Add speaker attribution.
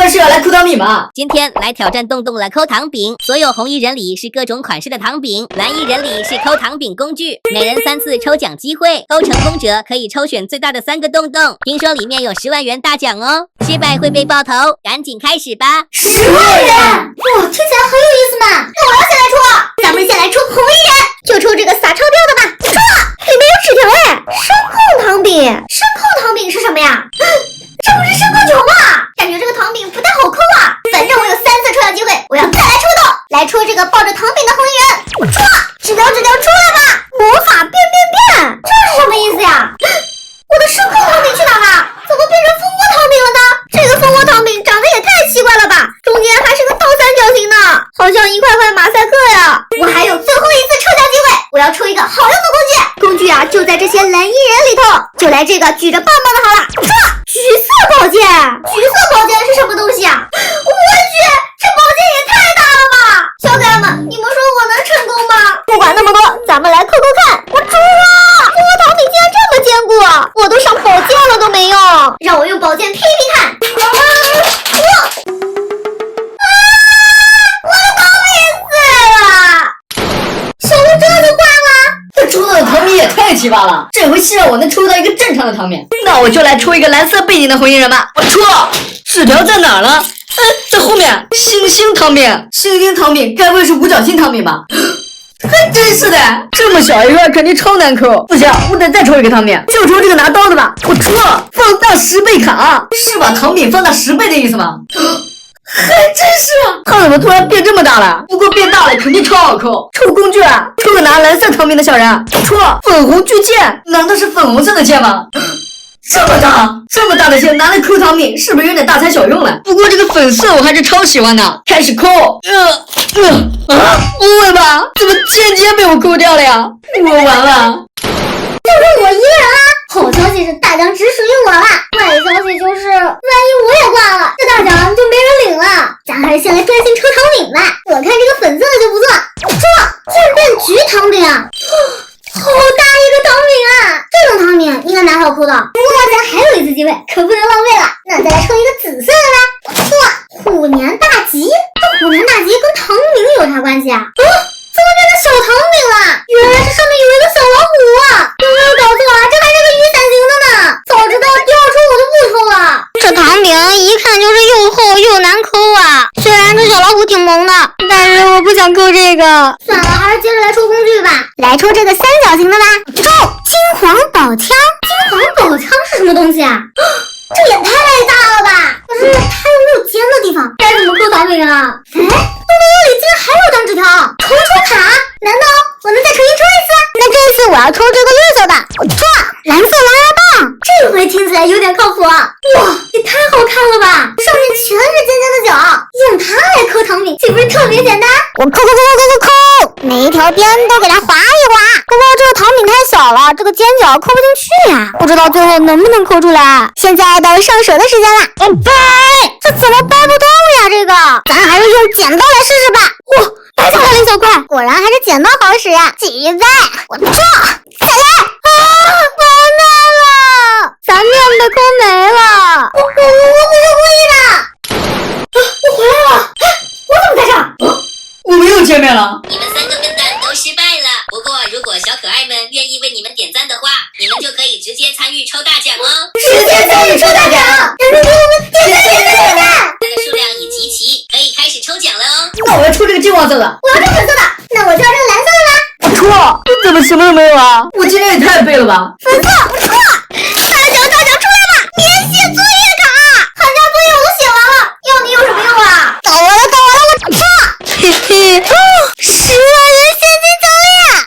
Speaker 1: 然是要来扣糖饼嘛！
Speaker 2: 今天来挑战洞洞了抠糖饼，所有红衣人里是各种款式的糖饼，蓝衣人里是抠糖饼工具，每人3次抽奖机会，抽成功者可以抽选最大的3个洞洞，听说里面有10万元大奖哦，失败会被爆头，赶紧开始吧
Speaker 3: ！10万元，哇，听起来很有意思嘛！那我要先来抽，咱们先来抽红衣人，就抽这个撒钞票的吧。抽了，里面有纸条哎，声控糖饼，声控糖饼是什么呀？这不是声控球吗？感觉这个糖饼不太好抠啊。反正我有3次抽奖机会，我要再来抽动，来抽这个抱着糖饼的红衣人。我抽了，纸条出来吧！魔法变，这是什么意思呀？我的声控糖饼去哪了？怎么变成蜂窝糖饼了呢？这个蜂窝糖饼长得也太奇怪了吧！中间还是个倒三角形的，好像一块块马赛克呀。我还有最后一次抽奖机会，我要抽一个好用的工具。工具啊，就在这些蓝衣人里头，就来这个举着棒棒的好了。抽了，橘色宝剑，橘色宝剑是什么东西啊？我去，这宝剑也太大了吧！小可爱们，你们说我能成功吗？不管那么多，咱们来扣看。我中了！蜂窝糖饼竟然这么坚固，我都上宝剑了都没用。让我用宝剑劈看。我的糖饼碎了！小鹿这就坏了？
Speaker 1: 这抽到的糖饼也太奇葩了，这回希望我能抽到一个正常的糖饼。那我就来抽一个蓝色背景的红衣人吧。我抽了，纸条在哪儿了？在后面。星星糖饼，星星糖饼，该不会是五角星糖饼吧？还真是的，这么小一个肯定超难抠。不行，我得再抽一个糖饼，就抽这个拿刀的吧。我抽了，放大10倍卡，是把糖饼放大10倍的意思吗？还真是啊，它怎么突然变这么大了？不过变大了肯定超好抠。抽工具啊，抽个拿蓝色糖饼的小人。抽粉红巨剑，难道是粉红色的剑吗？这么大的剑拿来抠糖饼，是不是有点大材小用了？不过这个粉色我还是超喜欢的。开始抠，不会吧？怎么剑被我抠掉了呀？我完了，
Speaker 3: 就剩我一个人啦。好消息是大奖只属于我了，坏消息就是万一我也挂了，这大奖就没人领了。咱还是先来专心抽糖饼吧。我看这个粉色的就不错。抽了，竟然变橘糖饼啊！好大一个糖饼啊！这种糖饼应该蛮好抠的。不过咱还有一次机会，可不能浪费了。那再来抽一个紫色的吧。抽了，虎年大吉。这虎年大吉跟糖饼有啥关系啊？怎么变成小糖饼了？原来这上面有一个小老虎啊！有没有搞错啊？这还是个雨伞型的呢！早知道第2抽我就不抽了。这糖饼一看就是又厚又难抠啊！虽然这小老虎挺萌的，但是我不想抠这个。算了，还是接着来抽工具吧。来抽这个三角形的吧。抽金黄宝枪。金黄宝枪是什么东西啊？这也太大了吧！可是它又没有尖的地方，该怎么抠糖饼啊？哎，洞洞里竟然还有张纸条，抽卡？难道我能再重新抽一次？那这一次我要抽这个绿色的。我抽了，蓝色狼牙棒，这回听起来有点靠谱。哇，也太好看了吧！上面全是尖尖的角，用它来抠糖饼，岂不是特别简单？我抠，每一条边都给它划一划。不过这个糖饼太小了，这个尖角抠不进去呀，不知道最后能不能抠出来。现在到上手的时间了。掰，这怎么掰不动呀？这个咱还是用剪刀来试试吧。哇，白巧克力小块，果然还是剪刀好使呀！继续掰，我抽，再来啊！完蛋了，咱面被抠没了。我不是故意的。我回来了，我怎么在这？
Speaker 1: 我们又见面了。
Speaker 2: 你们3个笨蛋都失败了。不过如果小可爱们愿意为你们点赞的话，你们就可以直接参与抽大奖哦。
Speaker 3: 直接参与抽大奖，赶紧给我们点赞！
Speaker 2: 这个数量已集齐，可以开始抽奖了哦。
Speaker 1: 那我要抽这个金黄色的。
Speaker 3: 我要抽粉色的，那我就要这个蓝色的啦。
Speaker 1: 我抽了，怎么什么都没有啊？我今天也太背了吧！
Speaker 3: 粉色，我抽了。